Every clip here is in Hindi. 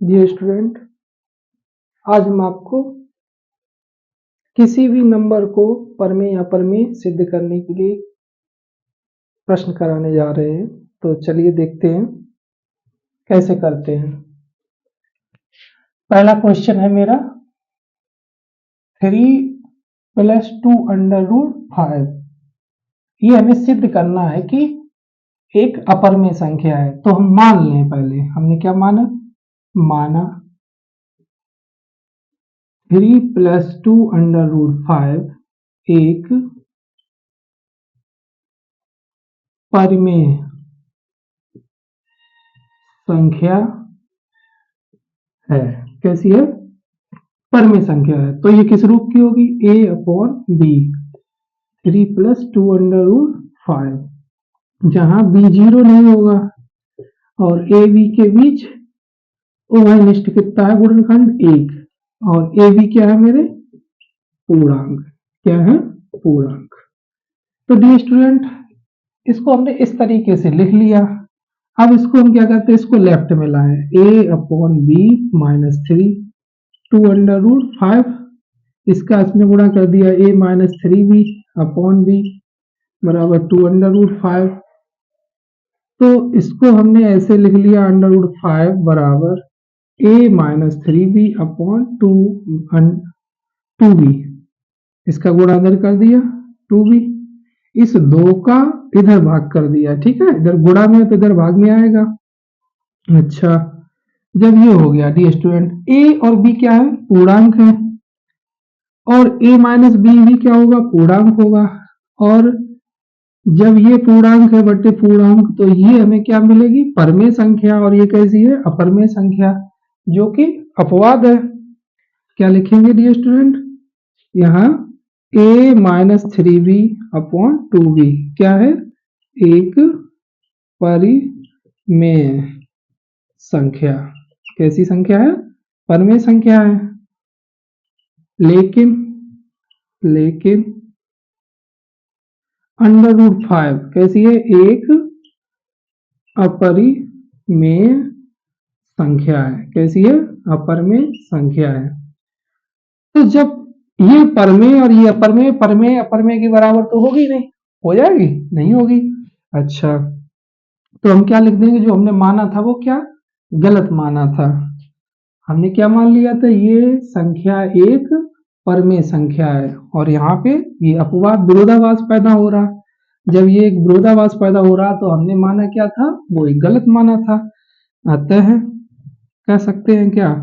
डियर स्टूडेंट, आज हम आपको किसी भी नंबर को परमेय या परमेय सिद्ध करने के लिए प्रश्न कराने जा रहे हैं। तो चलिए देखते हैं कैसे करते हैं। पहला क्वेश्चन है मेरा 3 + 2 √5। ये हमें सिद्ध करना है कि एक अपरमेय संख्या है। तो हम मान लें, पहले हमने क्या माना 3 + 2 √5 एक परिमेय संख्या है। कैसी है? परिमेय संख्या है। तो ये किस रूप की होगी? a/b 3 + 2 √5, जहां b 0 नहीं होगा और a b के बीच उभयनिष्ठ कितना है? गुणनखंड 1। और a b क्या है मेरे? पूर्णांक। क्या है? पूर्णांक। तो डियर स्टूडेंट, इसको हमने इस तरीके से लिख लिया। अब इसको हम क्या करते हैं? इसको लेफ्ट में लाए a/b -3 2 √5, इसका इसमें गुणा कर दिया a -3b/b बराबर 2 √5। तो इसको हमने ऐसे लिख लिया √5 बराबर a -3b/2b, इसका गुणा इधर कर दिया 2b, इस 2 का इधर भाग कर दिया। ठीक है, इधर गुणा में है तो इधर भाग में आएगा। अच्छा, जब ये हो गया डियर स्टूडेंट, a और b क्या है? पूर्णांक है, और a - b भी क्या होगा? पूर्णांक होगा। और जब ये पूर्णांक है बटे पूर्णांक, तो ये हमें क्या मिलेगी? परमेय संख्या। और ये कैसी है? अपरमेय संख्या, जो कि अपवाद है। क्या लिखेंगे डियर स्टूडेंट? यहाँ a -3b/2b क्या है? एक परिमेय संख्या। कैसी संख्या है? परमेय संख्या है। लेकिन √5 कैसी है? एक अपरिमेय संख्या है। कैसी है? अपरमेय संख्या है। तो जब ये परमेय और ये अपरमेय, परमेय अपरमेय के बराबर तो होगी नहीं, हो जाएगी? नहीं होगी। अच्छा, तो हम क्या लिख देंगे? जो हमने माना था वो क्या गलत माना था। हमने क्या मान लिया था? ये संख्या एक परमेय संख्या है, और यहाँ पे ये अपवाद विरोधाभास पैदा हो रहा। जब ये एक विरोधाभास पैदा हो रहा तो हमने माना क्या था? वो एक गलत माना था। अतः कह सकते हैं क्या?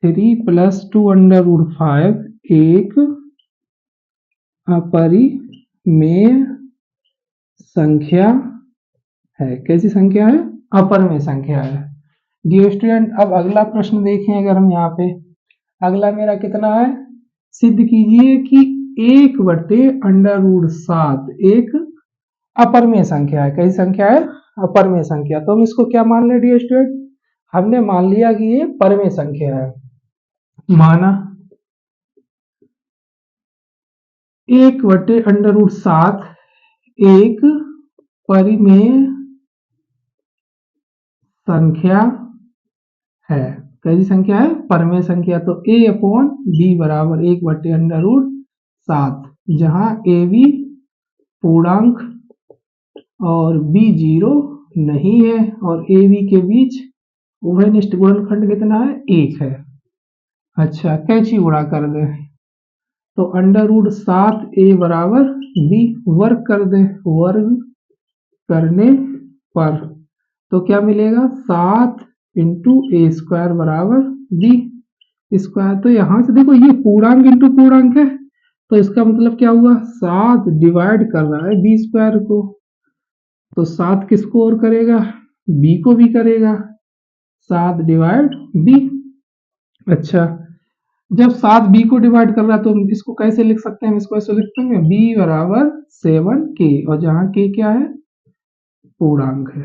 3 + 2 √5 एक अपरिमेय संख्या है। कैसी संख्या है? अपरमेय संख्या है। डियर स्टूडेंट, अब अगला प्रश्न देखें। अगर हम यहाँ पे अगला मेरा कितना है? सिद्ध कीजिए कि 1/√7 एक अपरमेय संख्या है। कैसी संख्या है? अपरमेय संख्या। तो हम इसको क्या मान लें डियर स्टूडेंट? हमने मान लिया कि ये परमेय संख्या है। माना 1/√7 एक परिमेय संख्या है। कैसी संख्या है? परमेय संख्या। तो a/b बराबर 1/√7, जहां ab पूर्णांक और b 0 नहीं है, और ab के बीच उभयनिष्ठ गुणनखंड कितना है? 1 है। अच्छा, कैची गुणा कर दे तो √7a बराबर b, वर्ग कर दे। वर्ग करने पर तो क्या मिलेगा? 7 × a² बराबर b स्क्वायर। तो यहां से देखो, ये पूर्णांक इंटू पूर्णांक है, तो इसका मतलब क्या हुआ? 7 डिवाइड कर रहा है b² को, तो 7 किसको और करेगा? b को भी करेगा। 7 डिवाइड b। अच्छा, जब 7 b को डिवाइड कर रहा है तो हम इसको कैसे लिख सकते हैं? इसको ऐसे लिख सकते हैं b बराबर 7k, और जहां k क्या है? पूर्णांक है।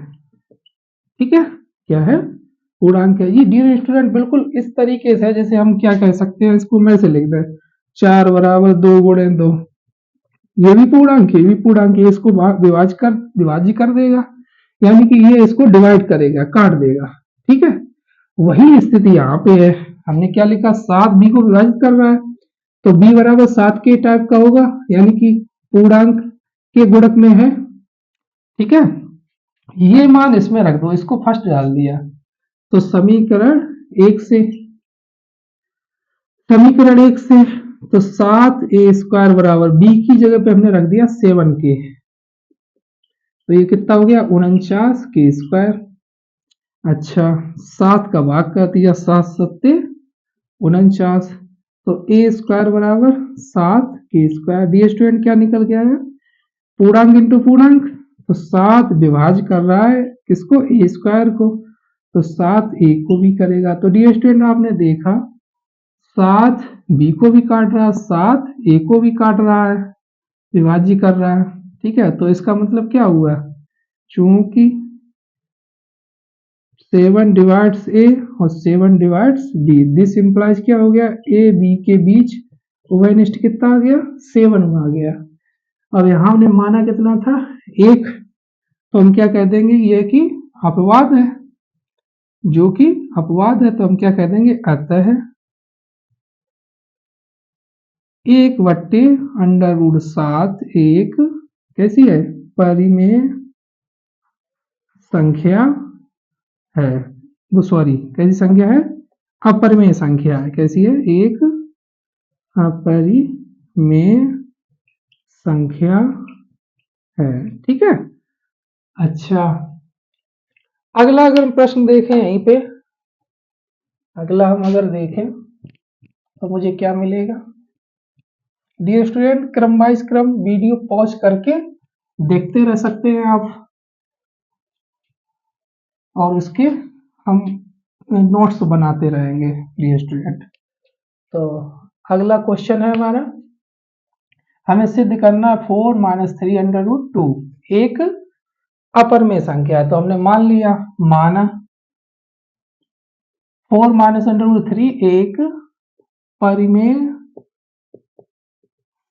ठीक है, क्या है? पूर्णांक है। ये डियर स्टूडेंट बिल्कुल इस तरीके से है, जैसे हम क्या कह सकते हैं? इसको मैं से लिख दें 4 बराबर 2 × 2, ये भी पूर्णांक है, ये भी पूर्णांक है। इसको विभाज्य कर देगा, यानी कि ये इसको डिवाइड करेगा, काट देगा। ठीक है, वही स्थिति यहाँ पे है। हमने क्या लिखा, 7 b को विभाजित कर रहा है, तो b बराबर 7 के टाइप का होगा, यानी कि पूर्णांक के गुणक में है। ठीक है, ये मान इसमें रख दो, इसको फर्स्ट डाल दिया, तो समीकरण एक से तो 7a² बराबर b की जगह पे हमने रख दिया 7k, तो ये कितना हो गया 49k²। अच्छा, 7 का भाग कर दिया, 7 सत्ते 49, तो a² बराबर 7k²। डी स्टूडेंट क्या निकल गया है, पूर्णांक इंटू पूर्णांक, तो 7 विभाज्य कर रहा है किसको, a² को, तो 7 a को भी करेगा। तो डी स्टूडेंट आपने देखा 7 b को भी काट रहा है, 7 a को भी काट रहा है, विभाज्य कर रहा है। ठीक है, तो इसका मतलब क्या हुआ, चूंकि 7 डिवाइड्स a और 7 डिवाइड्स b, दिस इंप्लाइज क्या हो गया, a b के बीच उभयनिष्ठ कितना आ गया, 7 आ गया। अब यहाँ हमने माना कितना था, 1, तो हम क्या कह देंगे, ये कि अपवाद है, जो कि अपवाद है, तो हम क्या कह देंगे, अतः 1/√7 एक कैसी है, परिमेय संख्या है, वो सॉरी कैसी संख्या है, अपरिमेय संख्या है। कैसी है, एक अपरिमेय संख्या है। ठीक है, अच्छा, अगला अगर हम प्रश्न देखें यहीं पे, अगला हम अगर देखें तो मुझे क्या मिलेगा। डियर स्टूडेंट, क्रम वाइज क्रम वीडियो पॉज करके देखते रह सकते हैं आप, और उसके हम नोट्स बनाते रहेंगे डियर स्टूडेंट। तो अगला क्वेश्चन है हमारा, हमें सिद्ध करना 4 - 3√2 एक अपरिमेय संख्या है। तो हमने मान लिया, माना 4 - √3 एक परिमेय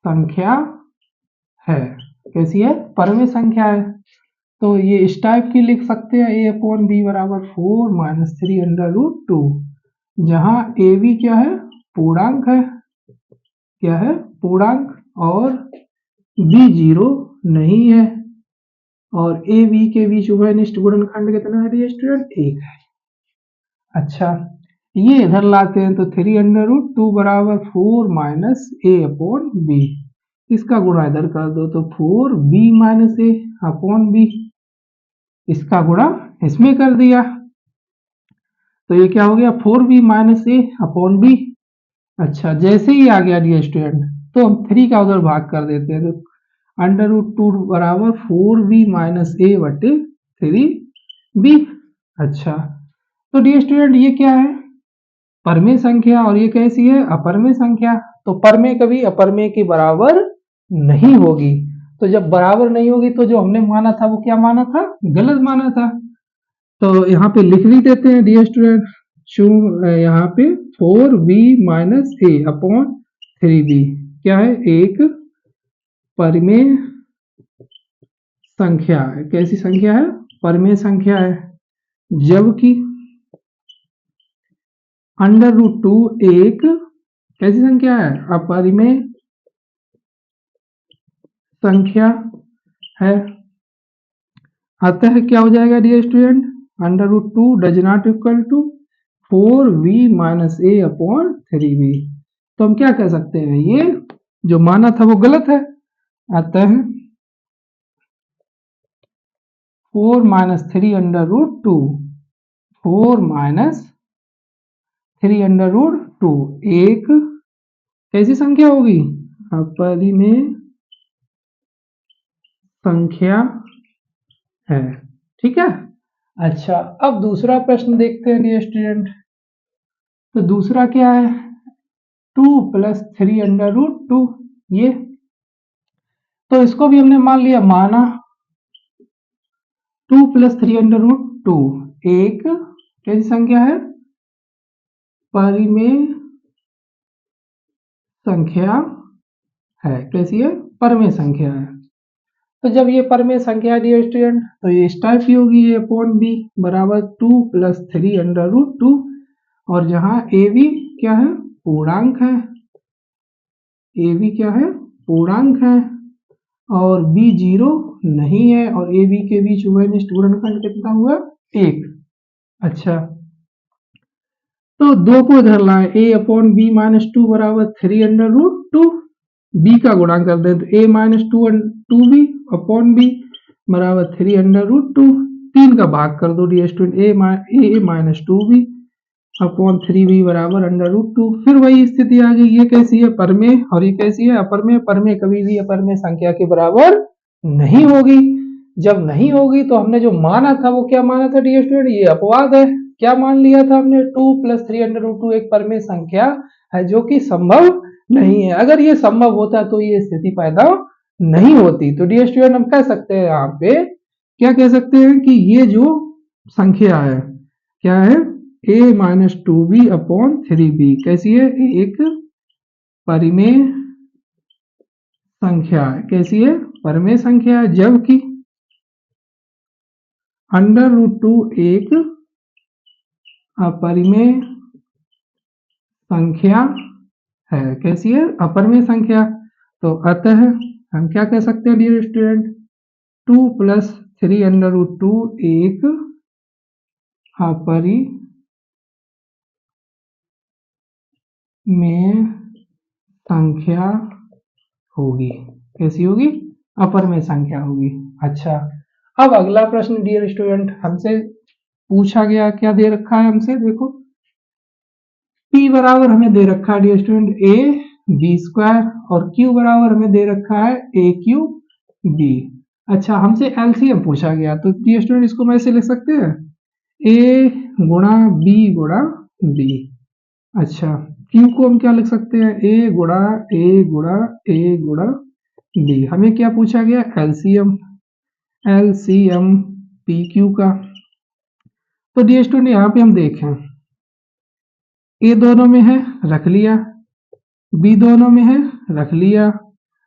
संख्या है। कैसी है, परिमेय संख्या है। तो ये इस टाइप की लिख सकते हैं, a/b बराबर 4 - 3√2, जहां a b क्या है, पूर्णांक है, क्या है, पूर्णांक, और b 0 नहीं है, और a b के बीच उभयनिष्ठ गुणनखंड कितना है स्टूडेंट, 1 है। अच्छा, ये इधर लाते हैं, तो 3√2 बराबर 4 - a/b, इसका गुणा इधर कर दो, तो 4b - a/b, इसका गुणा इसमें कर दिया, तो ये क्या हो गया, 4b - a/b। अच्छा, जैसे ही आ गया डियर स्टूडेंट, तो हम 3 का उधर भाग कर देते हैं, तो √2 बराबर 4b - a/3b। अच्छा, तो डियर स्टूडेंट ये क्या है, परमेय संख्या, और ये कैसी है, अपरमेय संख्या। तो परमेय कभी अपरमेय के बराबर नहीं होगी, तो जब बराबर नहीं होगी तो जो हमने माना था वो क्या माना था, गलत माना था। तो यहाँ पे लिख भी देते हैं डियर स्टूडेंट, यहाँ पे 4b - a/3b क्या है, एक परिमेय संख्या है। कैसी संख्या है, परिमेय संख्या है, जबकि √2 एक कैसी संख्या है, अपरिमेय संख्या है। अतः क्या हो जाएगा dear student, √2 does not equal to 4b - a/3b। तो हम क्या कह सकते हैं, ये जो माना था वो गलत है। अतः 4 - 3√2, 4 - 3√2 एक कैसी संख्या होगी, अपरिमेय संख्या है। ठीक है, अच्छा, अब दूसरा प्रश्न देखते हैं डियर स्टूडेंट। तो दूसरा क्या है, 2 + 3√2, ये तो इसको भी हमने मान लिया, माना 2 + 3√2 एक कैसी संख्या है, परिमेय संख्या है। कैसी है, परिमेय संख्या है। तो जब ये परिमेय संख्या डियर स्टूडेंट, तो ये इस टाइप की होगी, a/b बराबर 2 + 3√2 और जहां ए बी क्या है, पूर्णांक है, ए बी क्या है, पूर्णांक है, और बी 0 नहीं है, और ए बी के बीच उभयनिष्ठ गुणनखंड कितना हुआ, 1। अच्छा, तो दो को इधर लाए, ए अपॉन बी माइनस 2 बराबर 3√2, बी का गुणा कर दे तो ए माइनस 2 बी अपॉन बी बराबर 3√2, 3 का भाग कर दो डियर स्टूडेंट, ए माइनस 2 बी अपॉन 3b बराबर √2। फिर वही स्थिति आ गई, ये कैसी है, परमेय, और ये कैसी है, अपरमेय। परमेय कभी भी अपरमेय संख्या के बराबर नहीं होगी। जब नहीं होगी तो हमने जो माना था वो क्या माना था डियर स्टूडेंट, ये अपवाद है। क्या मान लिया था हमने, 2 + 3√2 एक परमेय संख्या है जो कि संभव नहीं है। अगर ये संभव होता तो ये स्थिति पैदा नहीं होती। तो डियर स्टूडेंट हम कह सकते हैं यहाँ पे, क्या कह सकते हैं कि ये जो संख्या है क्या है, a minus 2b upon 3b कैसी है, एक परिमेय संख्या है। कैसी है, परिमेय संख्या है, जबकि √2 एक अपरिमेय संख्या है। कैसी है, अपरिमेय संख्या। तो अतः हम क्या कह सकते हैं डियर स्टूडेंट, 2 + 3√2 एक अपरिमेय संख्या होगी। कैसी होगी, अपरिमेय संख्या होगी। अच्छा, अब अगला प्रश्न डियर स्टूडेंट हमसे पूछा गया, क्या दे रखा है हमसे, देखो P बराबर हमें दे रखा है डियर स्टूडेंट a² और Q बराबर हमें दे रखा है a3b। अच्छा, हमसे एलसीएम पूछा गया, तो डियर स्टूडेंट इसको मैं ऐसे लिख सकते हैं, a गुणा b गुणा b। अच्छा, Q को हम क्या लिख सकते हैं, a गुणा a गुणा a गुणा b। हमें क्या पूछा गया, एलसीएम, एलसीएम पी क्यू का। तो डियर स्टूडेंट यहाँ पे हम देखें, ए दोनों में है, रख लिया, बी दोनों में है, रख लिया।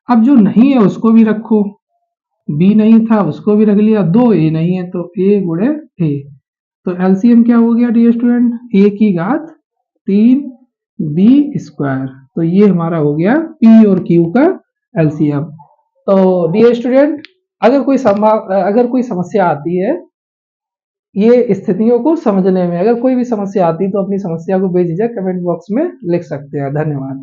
अब जो नहीं है उसको भी रखो, बी नहीं था उसको भी रख लिया, दो ए नहीं है तो ए गुणे ए। तो एलसीएम क्या हो गया डियर स्टूडेंट, a की घात 3b²। तो ये हमारा हो गया P और Q का एलसीएम। तो डियर स्टूडेंट अगर कोई समस्या आती है ये स्थितियों को समझने में, अगर कोई भी समस्या आती है तो अपनी समस्या को बेझिझक कमेंट बॉक्स में लिख सकते हैं। धन्यवाद।